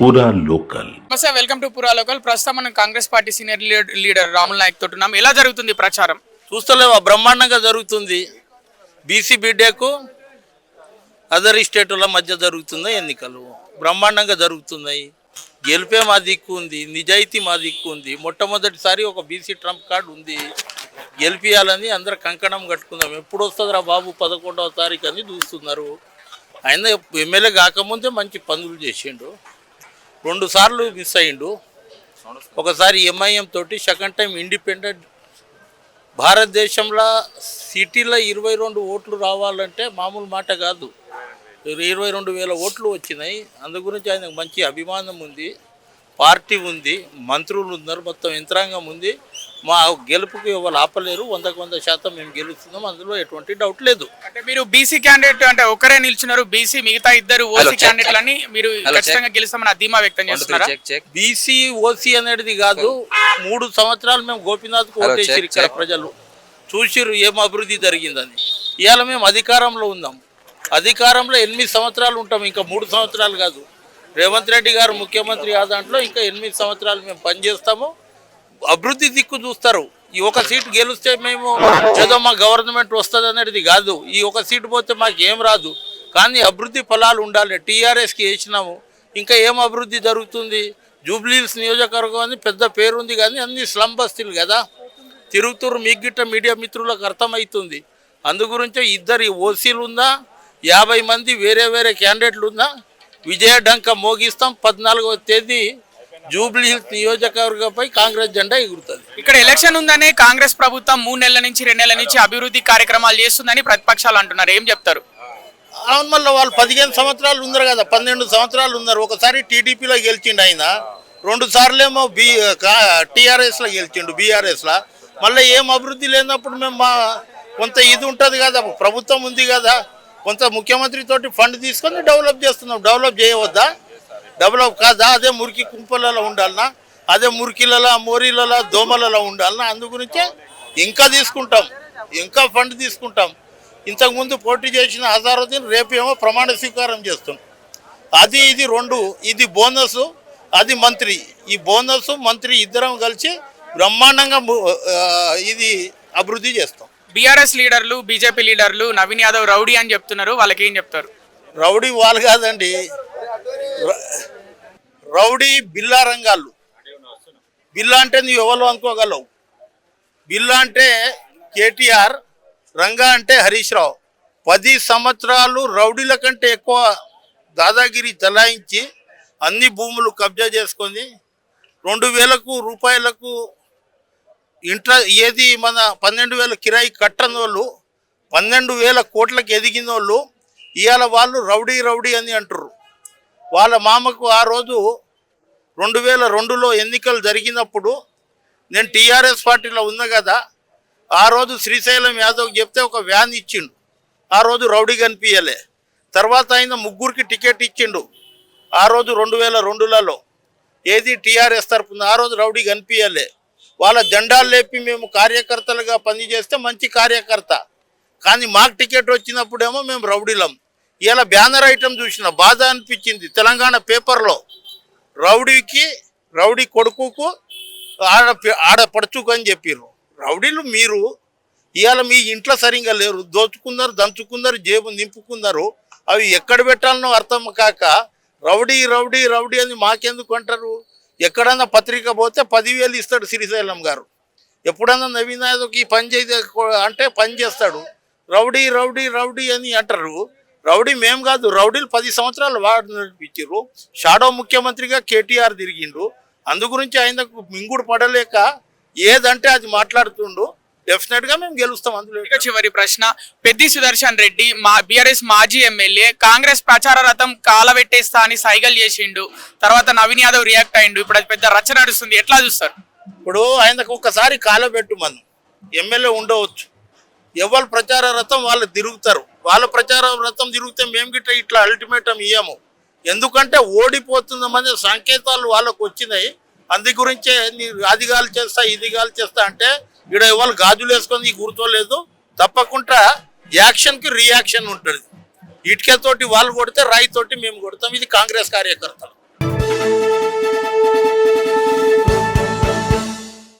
పూరా లోకల్. నమస్తే, welcome to పూరా లోకల్. ప్రస్తుతం మనం Congress party senior leader Ramul Nayak తోటి ఉన్నాం. ఎలా జరుగుతుంది ప్రచారం? చూస్తలేవా, బ్రహ్మాండంగా జరుగుతుంది. బీసీ బీడేకు అదర్ స్టేటుల మధ్య జరుగుతున్న ఎన్నికలు బ్రహ్మాండంగా జరుగుతున్నాయి. గెలిపే మా దిక్కు ఉంది, నిజాయితీ మా దిక్కు ఉంది. మొట్టమొదటిసారి ఒక బీసీ ట్రంప్ కార్డు ఉంది, గెలిపియాలని అందరు కంకణం కట్టుకుందాం. ఎప్పుడు వస్తుందిరా బాబు 11వ తారీఖు అని చూస్తున్నారు. ఆయన ఎమ్మెల్యే కాకముందే మంచి పనులు చేసిండు, 2 సార్లు మిస్ అయ్యిండు. ఒకసారి ఎంఐఎం తోటి, సెకండ్ టైం ఇండిపెండెంట్. భారతదేశంలో సిటీలో 22 ఓట్లు రావాలంటే మామూలు మాట కాదు. 22,000 ఓట్లు వచ్చినాయి. అందు గురించి ఆయనకు మంచి అభిమానం ఉంది, పార్టీ ఉంది, మంత్రులు ఉన్నారు, మొత్తం యంత్రాంగం ఉంది. మా గెలుపుకి ఎవరు ఆపలేరు. 100% మేము గెలుస్తున్నాం, అందులో ఎటువంటి డౌట్ లేదు. అంటే మీరు బీసీ క్యాండిడేట్ అంటే ఒకరే నిల్చున్నారు, బీసీ మిగతా ఇద్దరు ఓసీ క్యాండిడేట్లని మీరు ఖచ్చితంగా గెలుస్తామని ధీమా వ్యక్తం చేస్తున్నారా? బీసీ ఓసీ అనేది కాదు. 3 సంవత్సరాలు మేము గోపీనాథ్కు ఓటేసిరు. ఇక్కడ ప్రజలు చూసిరు ఏం అభివృద్ధి జరిగిందని. ఇవాళ మేము అధికారంలో ఉన్నాం. అధికారంలో 8 సంవత్సరాలు ఉంటాం, ఇంకా 3 సంవత్సరాలు కాదు. రేవంత్ రెడ్డి గారు ముఖ్యమంత్రి ఆ దాంట్లో ఇంకా 8 సంవత్సరాలు మేము పనిచేస్తాము. అభివృద్ధి దిక్కు చూస్తారు. ఈ ఒక సీటు గెలిస్తే మేము ఏదో మా గవర్నమెంట్ వస్తుంది అనేది కాదు. ఈ ఒక సీటు పోతే మాకు ఏం రాదు, కానీ అభివృద్ధి ఫలాలు ఉండాలి. టీఆర్ఎస్కి వేసినాము, ఇంకా ఏం అభివృద్ధి జరుగుతుంది? జూబ్లీహిల్స్ నియోజకవర్గం అని పెద్ద పేరుంది, కానీ అన్ని స్లమ్ బస్తీలు కదా, తిరుగుతురు. మీకు గిట్ట మీడియా మిత్రులకు అర్థమవుతుంది. అందు గురించే 2 ఓసీలు ఉందా, 50 మంది వేరే వేరే క్యాండిడేట్లు ఉందా, విజయ డంక మోగిస్తాం. 14వ తేదీ జూబ్లీహిల్స్ నియోజకవర్గంపై కాంగ్రెస్ జెండా ఎగురుతుంది. ఇక్కడ ఎలక్షన్ ఉందని కాంగ్రెస్ ప్రభుత్వం 3 నెలల నుంచి 2 నెలల నుంచి అభివృద్ధి కార్యక్రమాలు చేస్తుందని ప్రతిపక్షాలు అంటున్నారు. ఏం చెప్తారు? అవును, మళ్ళీ వాళ్ళు 15 సంవత్సరాలు ఉన్నారు కదా, 12 సంవత్సరాలు ఉన్నారు. ఒకసారి టీడీపీలో గెలిచిండు ఆయన, 2 సార్లేమో టీఆర్ఎస్లో గెలిచిండు, బీఆర్ఎస్లో. మళ్ళీ ఏం అభివృద్ధి లేనప్పుడు మేము కొంత ఇది ఉంటుంది కదా, ప్రభుత్వం ఉంది కదా, కొంత ముఖ్యమంత్రి తోటి ఫండ్ తీసుకొని డెవలప్ చేస్తున్నాం. డెవలప్ చేయవద్దా? డెవలప్ కాదా? అదే మురికి కుంపలలో ఉండాలన్నా, అదే మురికిలలో, మోరీలలో, దోమలలో ఉండాలన్నా. అందు గురించే ఇంకా తీసుకుంటాం, ఇంకా ఫండ్ తీసుకుంటాం. ఇంతకుముందు పోటీ చేసిన అజారుద్దీన్ రేపు ఏమో ప్రమాణ స్వీకారం చేస్తాం. అది ఇది 2, ఇది బోనస్, అది మంత్రి. ఈ బోనస్ మంత్రి ఇద్దరం కలిసి బ్రహ్మాండంగా ఇది అభివృద్ధి చేస్తాం. బీఆర్ఎస్ లీడర్లు, బీజేపీ లీడర్లు నవీన్ యాదవ్ రౌడీ అని చెప్తున్నారు. వాళ్ళకి ఏం చెప్తారు? రౌడీ వాళ్ళు కాదండి, రౌడీ బిల్లా రంగాలు. బిల్లా అంటే నువ్వు ఎవరు అనుకోగలవు. బిల్లా అంటే కేటీఆర్, రంగా అంటే హరీష్ రావు. 10 సంవత్సరాలు రౌడీల కంటే ఎక్కువ దాదాగిరి చలాయించి అన్ని భూములు కబ్జా చేసుకొని 2,000 రూపాయలకు ఏది మన 12,000 కిరాయి కట్టని వాళ్ళు, 12,000 కోట్లకు ఎదిగిన వాళ్ళు ఇవాళ వాళ్ళు రౌడీ రౌడీ అని అంటారు. వాళ్ళ మామకు ఆ రోజు 2002లో ఎన్నికలు జరిగినప్పుడు నేను టీఆర్ఎస్ పార్టీలో ఉన్నా కదా, ఆ రోజు శ్రీశైలం యాదవ్ చెప్తే ఒక వ్యాన్ ఇచ్చిండు. ఆ రోజు రౌడీ కనిపించలే. తర్వాత ఆయన 3కి టికెట్ ఇచ్చిండు ఆ రోజు 2002లలో, ఏది టీఆర్ఎస్ తరఫున. ఆ రోజు రౌడీ కనిపించలే. వాళ్ళ జెండాలు లేపి మేము కార్యకర్తలుగా పనిచేస్తే మంచి కార్యకర్త, కానీ మాకు టికెట్ వచ్చినప్పుడేమో మేము రౌడీలం. ఇలా బ్యానర్ ఐటమ్ చూసిన బాధ అనిపించింది. తెలంగాణ పేపర్లో రౌడీ కొడుకుకు ఆడపడుచుకు అని చెప్పారు. రౌడీలు మీరు ఇవాళ మీ ఇంట్లో సరిగ్గా లేరు, దోచుకున్నారు, దంచుకున్నారు, జేబు నింపుకున్నారు. అవి ఎక్కడ పెట్టాలనో అర్థం కాక రౌడీ రౌడీ రౌడీ అని మాకెందుకు అంటారు? ఎక్కడన్నా పత్రిక పోతే 10,000 ఇస్తాడు శ్రీశైలం గారు. ఎప్పుడన్నా నవీన్ యాదవ్కి ఈ పని చేసే అంటే పని చేస్తాడు. రౌడీ రౌడీ రౌడీ అని అంటారు. రౌడీ మేము కాదు, రౌడీలు 10 సంవత్సరాలు వాడు నడిపించారు. షాడో ముఖ్యమంత్రిగా కేటీఆర్ తిరిగిండు. అందు గురించి ఆయనకు మింగుడు పడలేక ఏదంటే అది మాట్లాడుతుండు. డెఫినెట్గా మేము గెలుస్తాం. అందులో చివరి ప్రశ్న, పెద్ది సుదర్శన్ రెడ్డి బీఆర్ఎస్ మాజీ ఎమ్మెల్యే కాంగ్రెస్ ప్రచార రథం కాలబెట్టేస్తా అని సైగల్ చేసిండు. తర్వాత నవీన్ యాదవ్ రియాక్ట్ అయిండు. ఇప్పుడు అది పెద్ద రచ్చ నడుస్తుంది. ఎట్లా చూస్తారు? ఇప్పుడు ఆయనకు ఒక్కసారి కాలబెట్టు, మనం ఎమ్మెల్యే ఉండవచ్చు. ఎవరు ప్రచార రథం వాళ్ళు తిరుగుతారు. వాళ్ళ ప్రచార రథం తిరిగితే మేము గిట్ట ఇట్లా అల్టిమేటం ఇయ్యము. ఎందుకంటే ఓడిపోతుందనే సంకేతాలు వాళ్ళకు వచ్చినాయి. అందు గురించే అది గాలి చేస్తా, ఇది గాలి చేస్తా అంటే ఇక్కడ ఎవరు గాజులు వేసుకొని గుర్తోలేదు. తప్పకుండా యాక్షన్కి రియాక్షన్ ఉంటుంది. ఇటుకతోటి వాళ్ళు కొడితే రాయితోటి మేము కొడతాం. ఇది కాంగ్రెస్ కార్యకర్తలు.